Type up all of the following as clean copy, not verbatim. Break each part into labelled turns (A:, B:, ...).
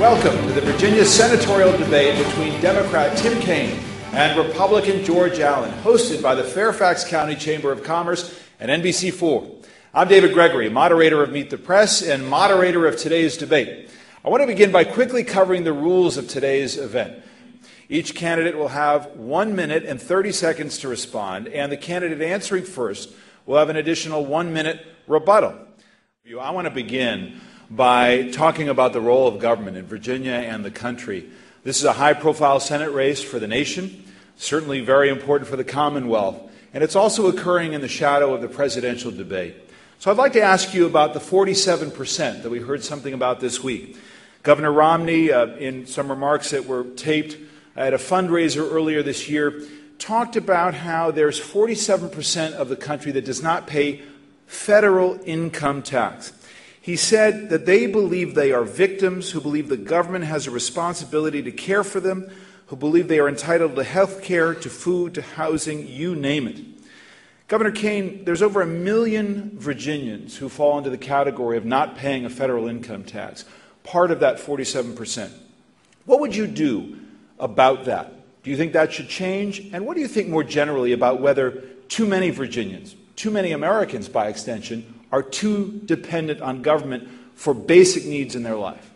A: Welcome to the Virginia senatorial debate between Democrat Tim Kaine and Republican George Allen, hosted by the Fairfax County Chamber of Commerce and NBC4. I'm David Gregory, moderator of Meet the Press and moderator of today's debate. I want to begin by quickly covering the rules of today's event. Each candidate will have 1 minute and 30 seconds to respond, and the candidate answering first will have an additional 1 minute rebuttal. I want to begin by talking about the role of government in Virginia and the country. This is a high-profile Senate race for the nation, certainly very important for the Commonwealth, and it's also occurring in the shadow of the presidential debate. So I'd like to ask you about the 47% that we heard something about this week. Governor Romney, in some remarks that were taped at a fundraiser earlier this year, talked about how there's 47% of the country that does not pay federal income tax. He said that they believe they are victims, who believe the government has a responsibility to care for them, who believe they are entitled to health care, to food, to housing, you name it. Governor Kaine, there's over 1 million Virginians who fall into the category of not paying a federal income tax, part of that 47%. What would you do about that? Do you think that should change? And what do you think more generally about whether too many Virginians, too many Americans by extension, are too dependent on government for basic needs in their life?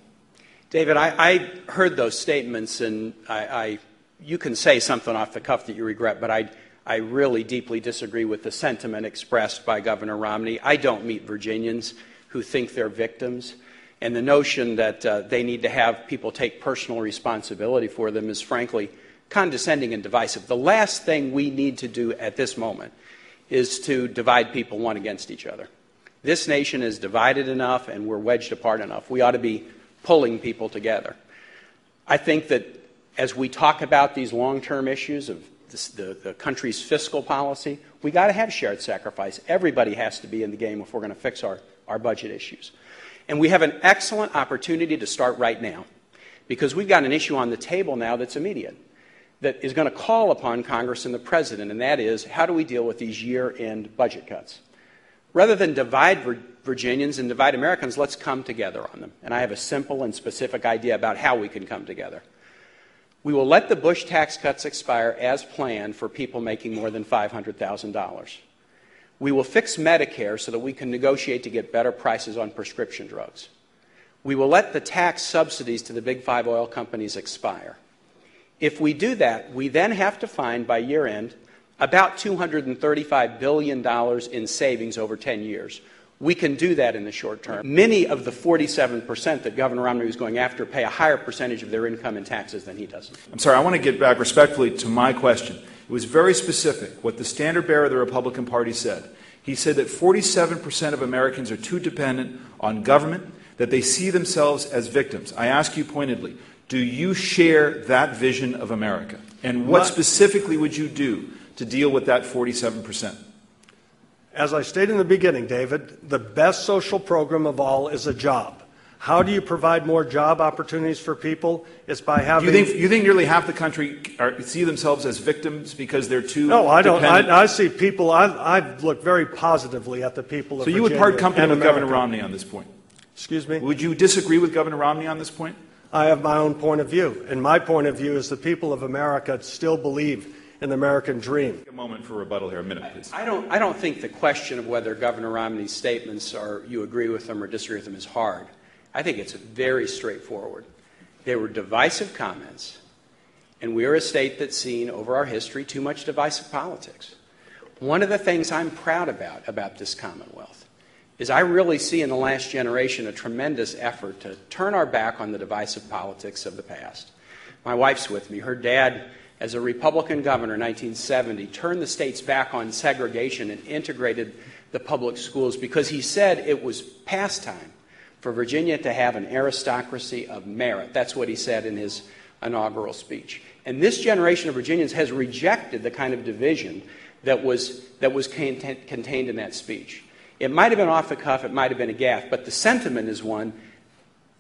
B: David, I heard those statements, and you can say something off the cuff that you regret, but I really deeply disagree with the sentiment expressed by Governor Romney. I don't meet Virginians who think they're victims, and the notion that they need to have people take personal responsibility for them is frankly condescending and divisive. The last thing we need to do at this moment is to divide people one against each other. This nation is divided enough and we're wedged apart enough. We ought to be pulling people together. I think that as we talk about these long-term issues of the country's fiscal policy, we got to have shared sacrifice. Everybody has to be in the game if we're going to fix our budget issues. And we have an excellent opportunity to start right now, because we've got an issue on the table now that's immediate, that is going to call upon Congress and the President, and that is, how do we deal with these year-end budget cuts? Rather than divide Virginians and divide Americans, let's come together on them. And I have a simple and specific idea about how we can come together. We will let the Bush tax cuts expire as planned for people making more than $500,000. We will fix Medicare so that we can negotiate to get better prices on prescription drugs. We will let the tax subsidies to the big 5 oil companies expire. If we do that, we then have to find, by year end, about $235 billion in savings over 10 years. We can do that in the short term. Many of the 47% that Governor Romney was going after pay a higher percentage of their income in taxes than he does.
A: I'm sorry, I want to get back respectfully to my question. It was very specific what the standard bearer of the Republican Party said. He said that 47% of Americans are too dependent on government, that they see themselves as victims. I ask you pointedly, do you share that vision of America? And what specifically would you do to deal with that 47%?
C: As I stated in the beginning, David, the best social program of all is a job. How do you provide more job opportunities for people? It's by having...
A: You think nearly half the country see themselves as victims because they're too
C: No, I don't.
A: dependent?
C: I see people... I look very positively at the people of Virginia.
A: So you would part company with Governor Romney on this point?
C: Excuse me?
A: Would you disagree with Governor Romney on this point?
C: I have my own point of view. And my point of view is the people of America still believe in the American dream.
A: A moment for rebuttal here. A minute, please.
B: I don't think the question of whether Governor Romney's statements you agree with them or disagree with them is hard. I think it's very straightforward. They were divisive comments, and we are a state that's seen over our history too much divisive politics. One of the things I'm proud about this Commonwealth is I really see in the last generation a tremendous effort to turn our back on the divisive politics of the past. My wife's with me. Her dad, as a Republican governor in 1970, turned the state's back on segregation and integrated the public schools because he said it was past time for Virginia to have an aristocracy of merit. That's what he said in his inaugural speech. And this generation of Virginians has rejected the kind of division that was contained in that speech. It might have been off the cuff, it might have been a gaffe, but the sentiment is one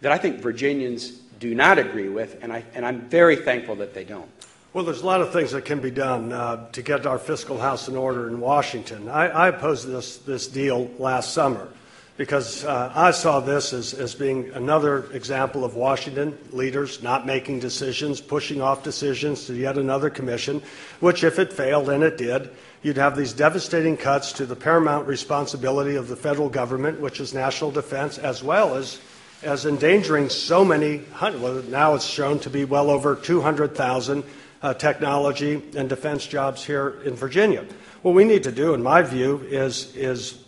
B: that I think Virginians do not agree with, and I'm very thankful that they don't.
C: Well, there's a lot of things that can be done to get our fiscal house in order in Washington. I opposed this deal last summer because I saw this as being another example of Washington leaders not making decisions, pushing off decisions to yet another commission, which if it failed, and it did, you'd have these devastating cuts to the paramount responsibility of the federal government, which is national defense, as well as endangering so many, well, now it's shown to be well over 200,000 technology and defense jobs here in Virginia. What we need to do, in my view, is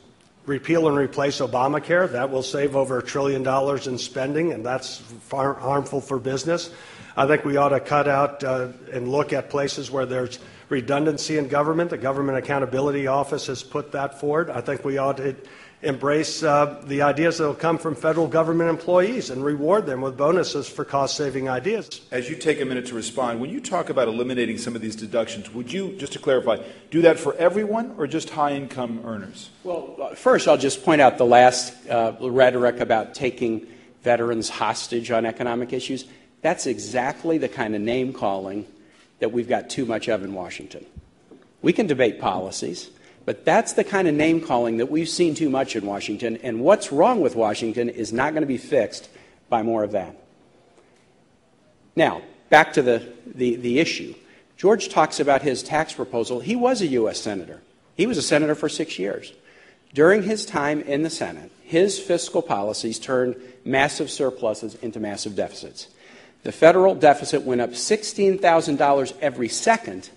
C: repeal and replace Obamacare. That will save over $1 trillion in spending, and that's harmful for business. I think we ought to cut out and look at places where there's redundancy in government. The Government Accountability Office has put that forward. I think we ought to embrace the ideas that will come from federal government employees and reward them with bonuses for cost-saving ideas.
A: As you take a minute to respond, when you talk about eliminating some of these deductions, would you, just to clarify, do that for everyone or just high-income earners?
B: Well, first I'll just point out the last rhetoric about taking veterans hostage on economic issues. That's exactly the kind of name-calling that we've got too much of in Washington. We can debate policies, but that's the kind of name-calling that we've seen too much in Washington, and what's wrong with Washington is not going to be fixed by more of that. Now, back to the issue. George talks about his tax proposal. He was a U.S. Senator. He was a senator for 6 years. During his time in the Senate, his fiscal policies turned massive surpluses into massive deficits. The federal deficit went up $16,000 every second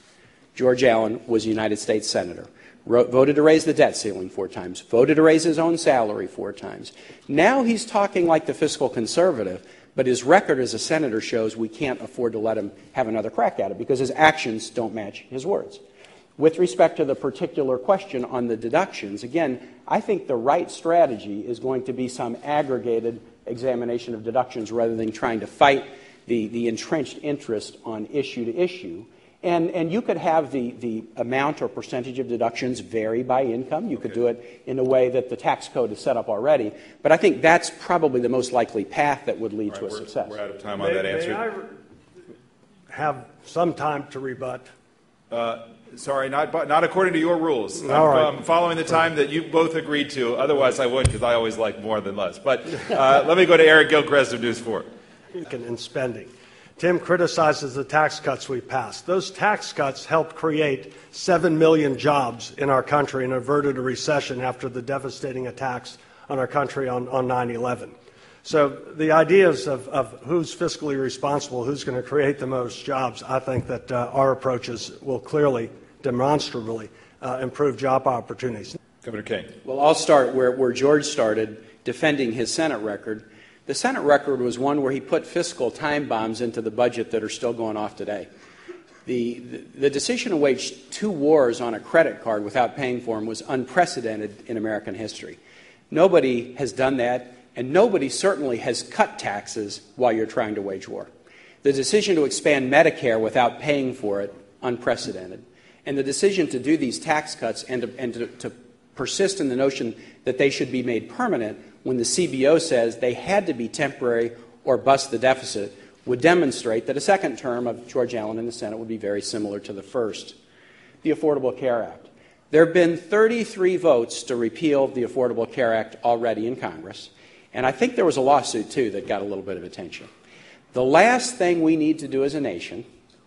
B: George Allen was a United States Senator. Voted to raise the debt ceiling 4 times, voted to raise his own salary 4 times. Now he's talking like the fiscal conservative, but his record as a senator shows we can't afford to let him have another crack at it because his actions don't match his words. With respect to the particular question on the deductions, again, I think the right strategy is going to be some aggregated examination of deductions rather than trying to fight the entrenched interest on issue to issue. And you could have the amount or percentage of deductions vary by income. You could do it in a way that the tax code is set up already. But I think that's probably the most likely path that would lead to a success.
A: We're out of time on that answer.
C: May I have some time to rebut?
A: Sorry, not according to your rules.
C: I'm
A: following the time that you both agreed to. Otherwise, I would, because I always like more than less. But let me go to Eric Gilchrist of News 4.
C: In spending. Tim criticizes the tax cuts we passed. Those tax cuts helped create 7 million jobs in our country and averted a recession after the devastating attacks on our country on 9/11. So the ideas of who's fiscally responsible, who's going to create the most jobs, I think that our approaches will clearly, demonstrably improve job opportunities.
A: Governor Kaine.
B: Well, I'll start where George started, defending his Senate record. The Senate record was one where he put fiscal time bombs into the budget that are still going off today. The decision to wage 2 wars on a credit card without paying for them was unprecedented in American history. Nobody has done that, and nobody certainly has cut taxes while you're trying to wage war. The decision to expand Medicare without paying for it, unprecedented. And the decision to do these tax cuts and to persist in the notion that they should be made permanent when the CBO says they had to be temporary or bust the deficit would demonstrate that a second term of George Allen in the Senate would be very similar to the first. The Affordable Care Act. There have been 33 votes to repeal the Affordable Care Act already in Congress, and I think there was a lawsuit, too, that got a little bit of attention. The last thing we need to do as a nation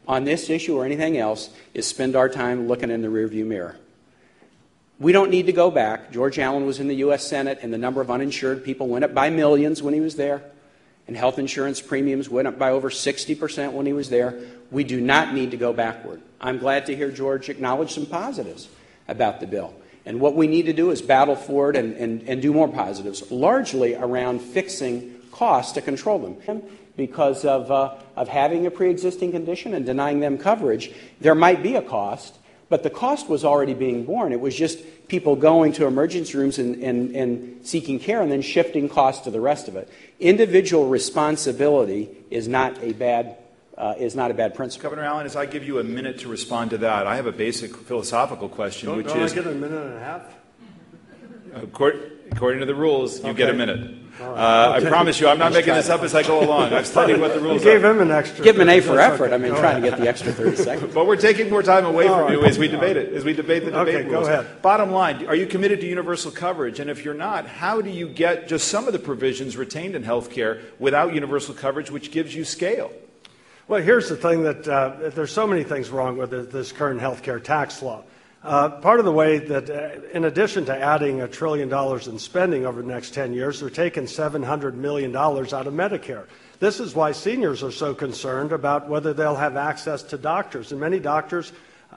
B: on this issue or anything else is spend our time looking in the rearview mirror. We don't need to go back. George Allen was in the U.S. Senate, and the number of uninsured people went up by millions when he was there, and health insurance premiums went up by over 60% when he was there. We do not need to go backward. I'm glad to hear George acknowledge some positives about the bill. And what we need to do is battle for it and do more positives, largely around fixing costs to control them. Because of having a pre-existing condition and denying them coverage, there might be a cost, but the cost was already being borne. It was just people going to emergency rooms and seeking care and then shifting costs to the rest of it. Individual responsibility is not a bad principle.
A: Governor Allen, as I give you a minute to respond to that, I have a basic philosophical question,
C: Don't I get a minute and a half?
A: According to the rules, you get a minute. I promise you, I'm not making this up as I go along. I've studied what the rules are.
C: You gave him an extra.
B: Give him an A for effort. I mean, trying to get the extra 30 seconds.
A: But we're taking more time away from you as we debate it, as we debate the debate rules.
C: Go ahead.
A: Bottom line, are you committed to universal coverage? And if you're not, how do you get just some of the provisions retained in health care without universal coverage, which gives you scale?
C: Well, here's the thing that there's so many things wrong with this current health care tax law. Part of the way that, in addition to adding $1 trillion in spending over the next 10 years, they're taking $700 million out of Medicare. This is why seniors are so concerned about whether they'll have access to doctors. And many doctors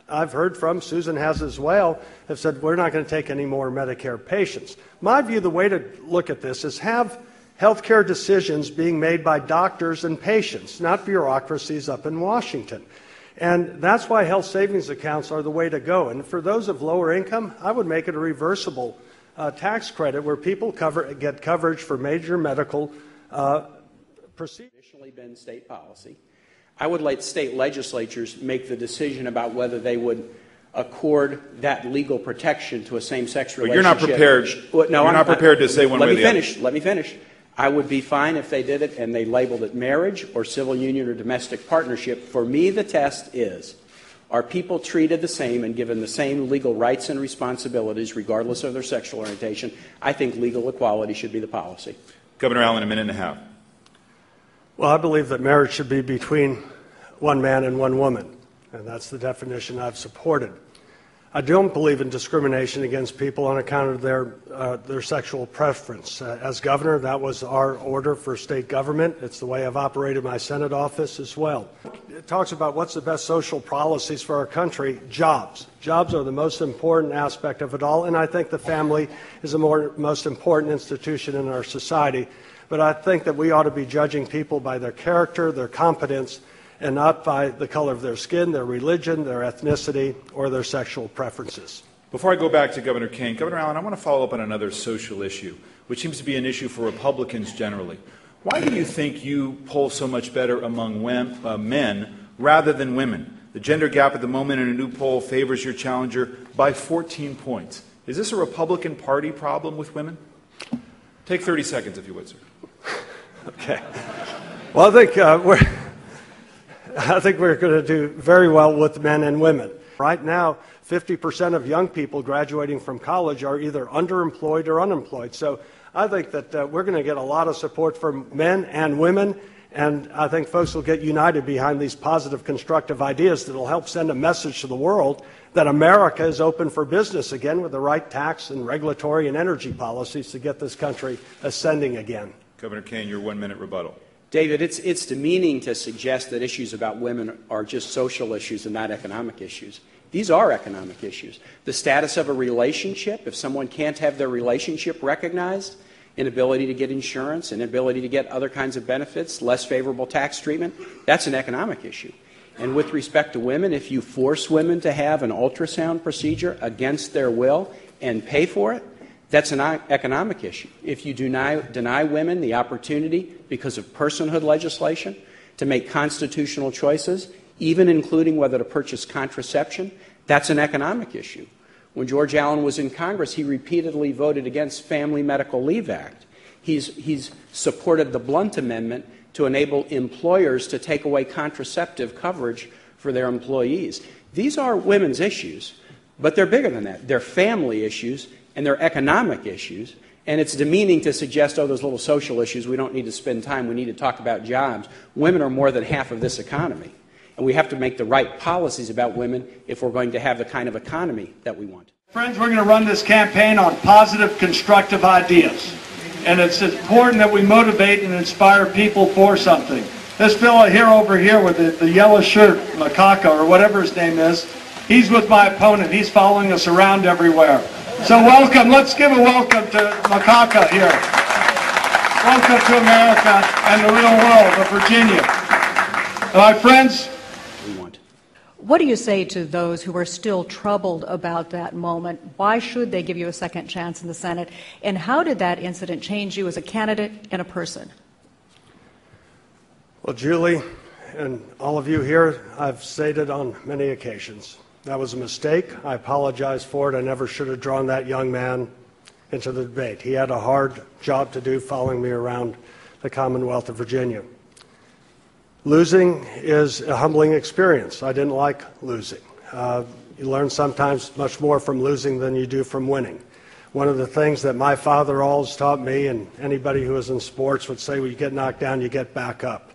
C: I've heard from, Susan has as well, have said, we're not going to take any more Medicare patients. My view, the way to look at this is have healthcare decisions being made by doctors and patients, not bureaucracies up in Washington. And that's why health savings accounts are the way to go. And for those of lower income, I would make it a reversible tax credit where people get coverage for major medical procedures.
B: Traditionally been state policy. I would let state legislatures make the decision about whether they would accord that legal protection to a same-sex relationship.
A: But you're not prepared. You're not prepared to say one way or the other.
B: Let me finish. I would be fine if they did it and they labeled it marriage or civil union or domestic partnership. For me, the test is, are people treated the same and given the same legal rights and responsibilities regardless of their sexual orientation? I think legal equality should be the policy.
A: Governor Allen, a minute and a half.
C: Well, I believe that marriage should be between one man and one woman, and that's the definition I've supported. I don't believe in discrimination against people on account of their sexual preference. As governor, that was our order for state government. It's the way I've operated my Senate office as well. It talks about what's the best social policies for our country. Jobs. Jobs are the most important aspect of it all, and I think the family is the most important institution in our society. But I think that we ought to be judging people by their character, their competence, and not by the color of their skin, their religion, their ethnicity, or their sexual preferences.
A: Before I go back to Governor Kaine, Governor Allen, I want to follow up on another social issue, which seems to be an issue for Republicans generally. Why do you think you poll so much better among men rather than women? The gender gap at the moment in a new poll favors your challenger by 14 points. Is this a Republican Party problem with women? Take 30 seconds, if you would, sir.
C: Okay. Well, I think we're going to do very well with men and women. Right now, 50% of young people graduating from college are either underemployed or unemployed. So I think that we're going to get a lot of support from men and women, and I think folks will get united behind these positive, constructive ideas that will help send a message to the world that America is open for business again with the right tax and regulatory and energy policies to get this country ascending again.
A: Governor Kaine, your 1 minute rebuttal.
B: David, it's demeaning to suggest that issues about women are just social issues and not economic issues. These are economic issues. The status of a relationship, if someone can't have their relationship recognized, inability to get insurance, inability to get other kinds of benefits, less favorable tax treatment, that's an economic issue. And with respect to women, if you force women to have an ultrasound procedure against their will and pay for it, that's an economic issue. If you deny women the opportunity, because of personhood legislation, to make constitutional choices, even including whether to purchase contraception, that's an economic issue. When George Allen was in Congress, he repeatedly voted against Family Medical Leave Act. He's supported the Blunt Amendment to enable employers to take away contraceptive coverage for their employees. These are women's issues, but they're bigger than that. They're family issues, and they're economic issues, and it's demeaning to suggest, oh, those little social issues, we don't need to spend time, we need to talk about jobs. Women are more than half of this economy, and we have to make the right policies about women if we're going to have the kind of economy that we want.
D: Friends, we're going to run this campaign on positive, constructive ideas, and it's important that we motivate and inspire people for something. This fellow here over here with the yellow shirt, Maccaaca, or whatever his name is, he's with my opponent. He's following us around everywhere. So welcome. Let's give a welcome to Maccaaca here. Welcome to America and the real world of Virginia. My friends,
E: what do you say to those who are still troubled about that moment? Why should they give you a second chance in the Senate? And how did that incident change you as a candidate and a person?
C: Well, Julie, and all of you here, I've stated on many occasions, that was a mistake. I apologize for it. I never should have drawn that young man into the debate. He had a hard job to do following me around the Commonwealth of Virginia. Losing is a humbling experience. I didn't like losing. You learn sometimes much more from losing than you do from winning. One of the things that my father always taught me, and anybody who is in sports would say, when you get knocked down, you get back up.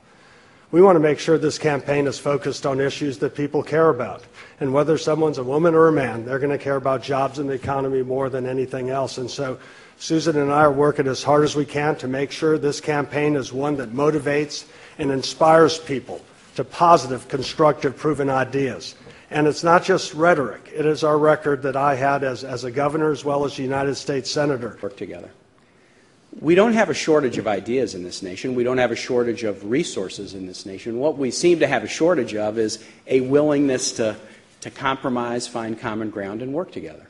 C: We want to make sure this campaign is focused on issues that people care about. And whether someone's a woman or a man, they're going to care about jobs and the economy more than anything else. And so Susan and I are working as hard as we can to make sure this campaign is one that motivates and inspires people to positive, constructive, proven ideas. And it's not just rhetoric. It is our record that I had as a governor as well as a United States Senator.
B: Work together. We don't have a shortage of ideas in this nation. We don't have a shortage of resources in this nation. What we seem to have a shortage of is a willingness to compromise, find common ground, and work together.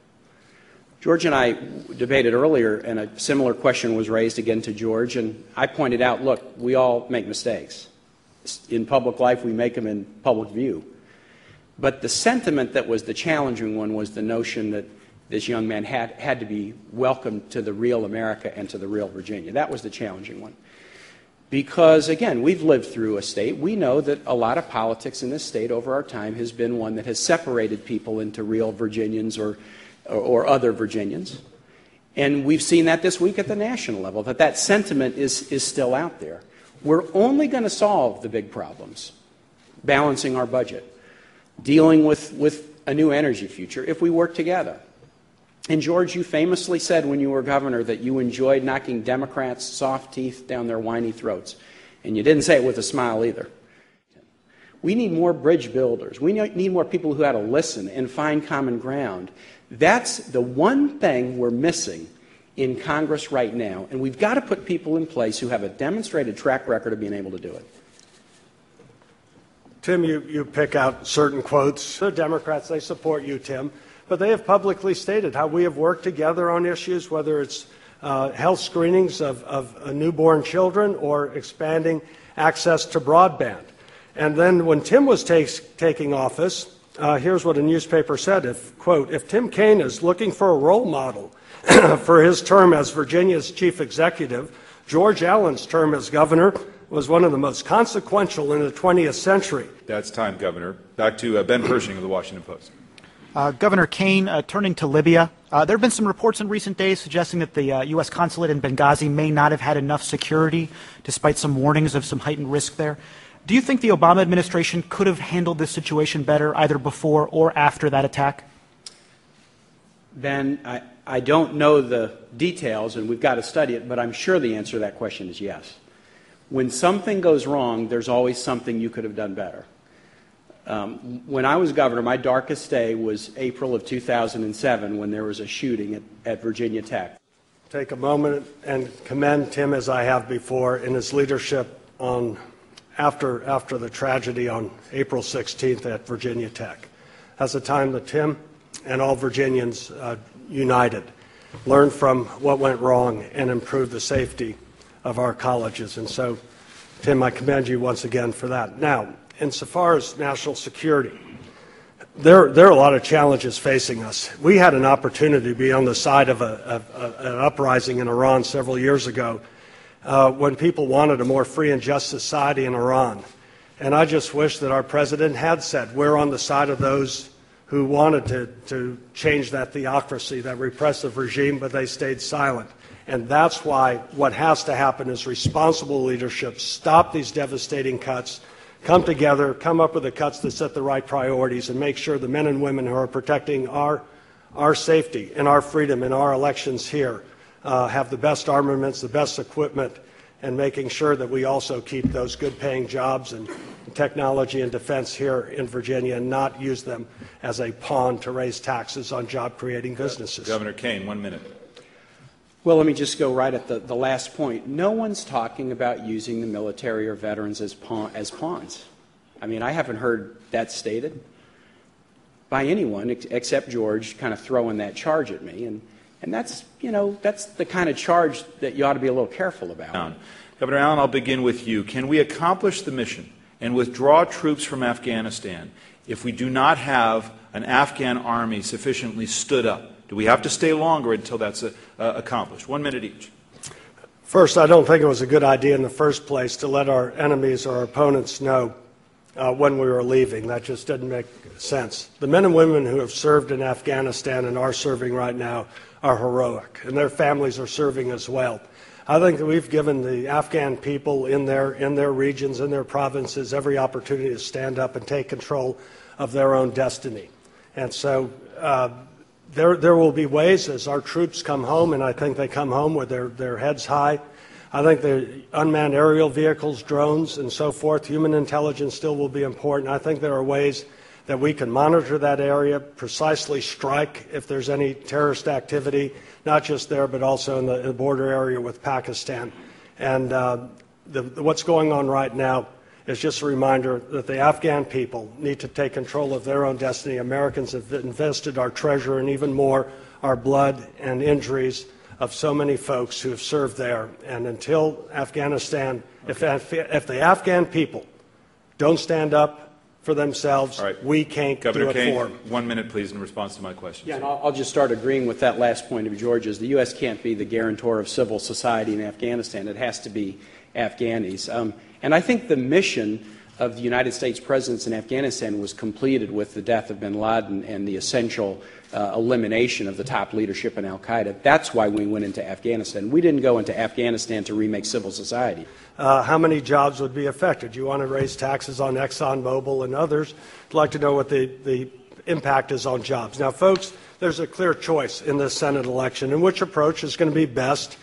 B: George and I debated earlier, and a similar question was raised again to George, and I pointed out, look, we all make mistakes. In public life, we make them in public view. But the sentiment that was the challenging one was the notion that this young man had to be welcomed to the real America and to the real Virginia. That was the challenging one. Because, again, we've lived through a state. We know that a lot of politics in this state over our time has been one that has separated people into real Virginians or other Virginians. And we've seen that this week at the national level, that sentiment is still out there. We're only going to solve the big problems, balancing our budget, dealing with a new energy future, if we work together. And George, you famously said when you were governor that you enjoyed knocking Democrats' soft teeth down their whiny throats. And you didn't say it with a smile either. We need more bridge builders. We need more people who know how to listen and find common ground. That's the one thing we're missing in Congress right now. And we've got to put people in place who have a demonstrated track record of being able to do it.
C: Tim, you pick out certain quotes. The Democrats, they support you, Tim. But they have publicly stated how we have worked together on issues, whether it's health screenings of newborn children or expanding access to broadband. And then when Tim was taking office, here's what a newspaper said, quote, if Tim Kaine is looking for a role model for his term as Virginia's chief executive, George Allen's term as governor was one of the most consequential in the 20th century.
A: That's time, Governor. Back to Ben Pershing of the Washington Post.
F: Governor Kaine, turning to Libya, there have been some reports in recent days suggesting that the U.S. consulate in Benghazi may not have had enough security, despite some warnings of some heightened risk there. Do you think the Obama administration could have handled this situation better, either before or after that attack?
B: Ben, I don't know the details, and we've got to study it, but I'm sure the answer to that question is yes. When something goes wrong, there's always something you could have done better. When I was governor, my darkest day was April of 2007 when there was a shooting at Virginia Tech.
C: Take a moment and commend Tim, as I have before, in his leadership after the tragedy on April 16th at Virginia Tech. That's a time that Tim and all Virginians united, learned from what went wrong, and improved the safety of our colleges. And so, Tim, I commend you once again for that. Now, insofar as national security, there are a lot of challenges facing us. We had an opportunity to be on the side of an uprising in Iran several years ago when people wanted a more free and just society in Iran. And I just wish that our president had said, we're on the side of those who wanted to change that theocracy, that repressive regime, but they stayed silent. And that's why what has to happen is responsible leadership, stop these devastating cuts, come together, come up with the cuts that set the right priorities, and make sure the men and women who are protecting our safety and our freedom and our elections here have the best armaments, the best equipment, and making sure that we also keep those good-paying jobs and technology and defense here in Virginia and not use them as a pawn to raise taxes on job-creating businesses.
A: Governor Kaine, 1 minute.
B: Well, let me just go right at the last point. No one's talking about using the military or veterans as pawns. I mean, I haven't heard that stated by anyone except George kind of throwing that charge at me. And that's, that's the kind of charge that you ought to be a little careful about.
A: Governor Allen, I'll begin with you. Can we accomplish the mission and withdraw troops from Afghanistan if we do not have an Afghan army sufficiently stood up Do we have to stay longer until that's accomplished? 1 minute each.
C: First, I don't think it was a good idea in the first place to let our enemies or our opponents know when we were leaving. That just didn't make sense. The men and women who have served in Afghanistan and are serving right now are heroic, and their families are serving as well. I think that we've given the Afghan people in their regions, in their provinces, every opportunity to stand up and take control of their own destiny. And so there will be ways as our troops come home, and I think they come home with their heads high. I think the unmanned aerial vehicles, drones, and so forth, human intelligence still will be important. I think there are ways that we can monitor that area, precisely strike if there's any terrorist activity, not just there, but also in the border area with Pakistan. And what's going on right now is just a reminder that the Afghan people need to take control of their own destiny. Americans have invested our treasure and even more our blood and injuries of so many folks who have served there. And until Afghanistan, if the Afghan people don't stand up for themselves, right, we can't
A: Governor
C: do it
A: Kaine,
C: for them.
A: 1 minute, please, in response to my question.
B: Yeah, and I'll just start agreeing with that last point of George's. The U.S. can't be the guarantor of civil society in Afghanistan. It has to be Afghanis. And I think the mission of the United States presence in Afghanistan was completed with the death of bin Laden and the essential elimination of the top leadership in al-Qaeda. That's why we went into Afghanistan. We didn't go into Afghanistan to remake civil society.
C: How many jobs would be affected? You want to raise taxes on ExxonMobil and others. I'd like to know what the impact is on jobs. Now, folks, there's a clear choice in this Senate election in which approach is going to be best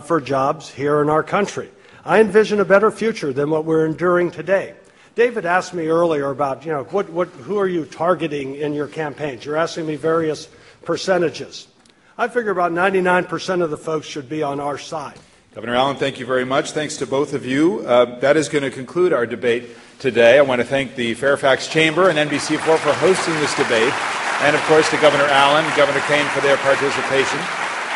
C: for jobs here in our country. I envision a better future than what we're enduring today. David asked me earlier about, who are you targeting in your campaigns? You're asking me various percentages. I figure about 99% of the folks should be on our side.
A: Governor Allen, thank you very much. Thanks to both of you. That is going to conclude our debate today. I want to thank the Fairfax Chamber and NBC4 for hosting this debate, and of course to Governor Allen and Governor Kaine for their participation.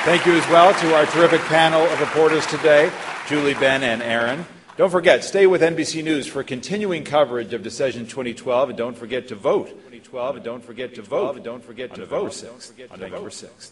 A: Thank you as well to our terrific panel of reporters today, Julie, Ben, and Aaron. Don't forget, stay with NBC News for continuing coverage of Decision 2012, and don't forget to vote. 2012, and don't forget to vote. Don't forget to vote on November 6th.